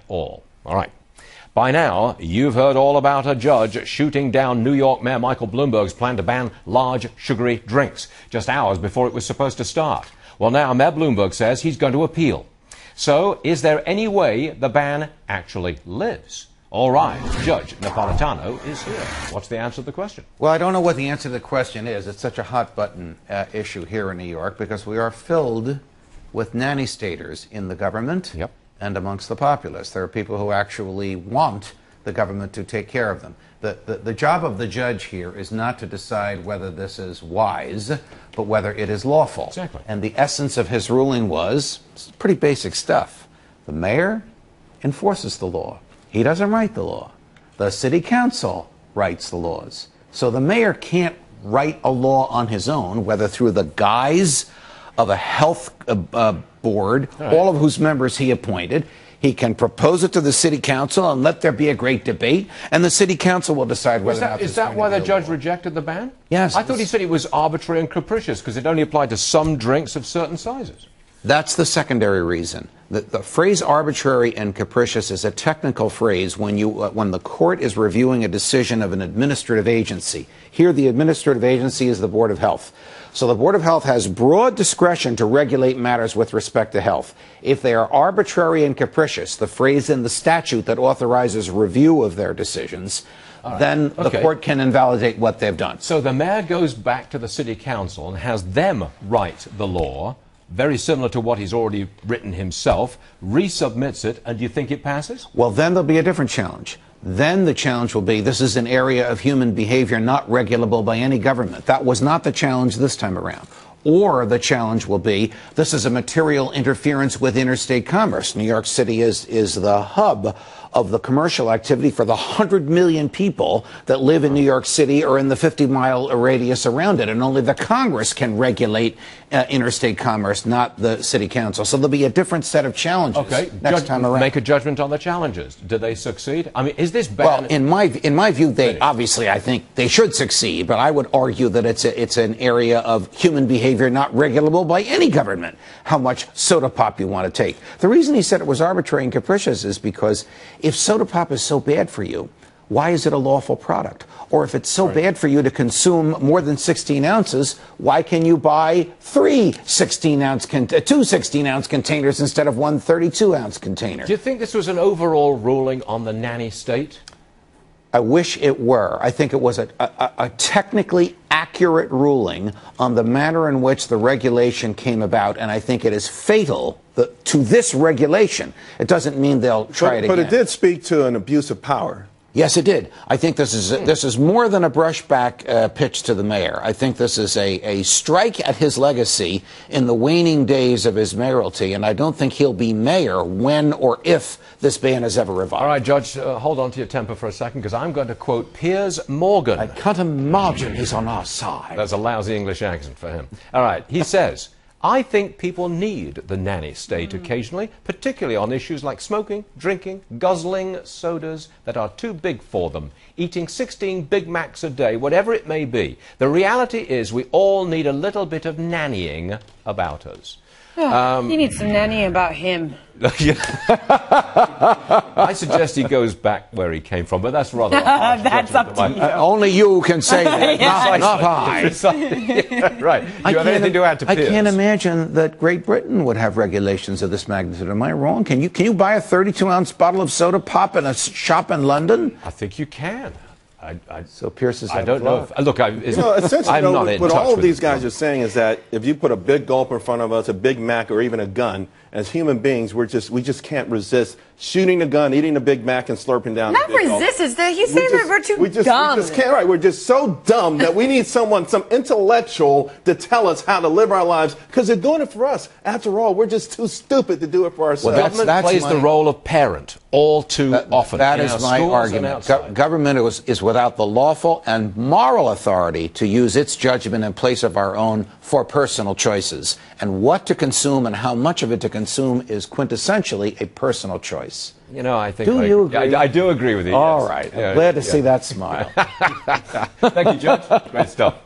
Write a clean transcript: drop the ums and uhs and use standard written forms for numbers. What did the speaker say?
all. All right. By now, you've heard all about a judge shooting down New York Mayor Michael Bloomberg's plan to ban large sugary drinks just hours before it was supposed to start. Well, now Mayor Bloomberg says he's going to appeal. So, is there any way the ban actually lives? All right, Judge Napolitano is here. What's the answer to the question? Well, I don't know what the answer to the question is. It's such a hot-button issue here in New York because we are filled with nanny staters in the government and amongst the populace. There are people who actually want the government to take care of them. The job of the judge here is not to decide whether this is wise, but whether it is lawful. Exactly. And the essence of his ruling was pretty basic stuff. The mayor enforces the law. He doesn't write the law. The city council writes the laws. So the mayor can't write a law on his own, whether through the guise of a health board, all of whose members he appointed. He can propose it to the city council and let there be a great debate, and the city council will decide whether or not Is that why the judge rejected the ban? Yes. I thought he said it was arbitrary and capricious because it only applied to some drinks of certain sizes. That's the secondary reason. The phrase arbitrary and capricious is a technical phrase when the court is reviewing a decision of an administrative agency. Here, the administrative agency is the Board of Health. So the Board of Health has broad discretion to regulate matters with respect to health. If they are arbitrary and capricious, the phrase in the statute that authorizes review of their decisions, then the court can invalidate what they've done. So the mayor goes back to the city council and has them write the law, very similar to what he's already written himself, resubmits it, and do you think it passes? Well, then there'll be a different challenge. Then the challenge will be, this is an area of human behavior not regulable by any government. That was not the challenge this time around. Or the challenge will be, this is a material interference with interstate commerce. New York City is the hub of the commercial activity for the 100 million people that live in New York City or in the 50-mile radius around it. And only the Congress can regulate interstate commerce, not the city council. So there'll be a different set of challenges next time around. Make a judgment on the challenges. Do they succeed? I mean, is this ban... Well, in my view, they obviously, I think they should succeed, but I would argue that it's an area of human behavior not regulable by any government, how much soda pop you want to take. The reason he said it was arbitrary and capricious is because if soda pop is so bad for you, why is it a lawful product? Or if it's so bad for you to consume more than 16 ounces, why can you buy two 16-ounce containers instead of one 32-ounce container? Do you think this was an overall ruling on the nanny state? I wish it were. I think it was a technically accurate ruling on the manner in which the regulation came about, and I think it is fatal to this regulation. It doesn't mean they'll try it again. But it did speak to an abuse of power. Yes, it did. I think this is more than a brushback pitch to the mayor. I think this is a strike at his legacy in the waning days of his mayoralty, and I don't think he'll be mayor when or if this ban is ever revived. All right, Judge, hold on to your temper for a second, because I'm going to quote Piers Morgan. I can't imagine he's on our side. That's a lousy English accent for him. All right, he says, I think people need the nanny state occasionally, particularly on issues like smoking, drinking, guzzling sodas that are too big for them, eating 16 Big Macs a day, whatever it may be. The reality is we all need a little bit of nannying about us. He needs some nanny about him. I suggest he goes back where he came from, but that's rather harsh. That's up to you. Only you can say that, not I. Right. Do you have anything to add to Piers? I can't imagine that Great Britain would have regulations of this magnitude. Am I wrong? Can you buy a 32-ounce bottle of soda pop in a shop in London? I think you can. So Piers is. I don't know. Look, essentially, I'm not in what touch all of with these guys are saying is that if you put a big gulp in front of us, a Big Mac, or even a gun, as human beings, we just can't resist shooting a gun, eating a Big Mac, and slurping down. Not resist. He's saying we're too dumb. We just can't. Right? We're just so dumb that we need some intellectual to tell us how to live our lives because they're doing it for us. After all, we're just too stupid to do it for ourselves. Well, government plays the role of parent all too often. That is my argument. Government is without the lawful and moral authority to use its judgment in place of our own for personal choices. And what to consume and how much of it to consume is quintessentially a personal choice. You know, I think you agree? I do agree with you. All yes. right. I'm glad to see that smile. Thank you, Judge. Great stuff.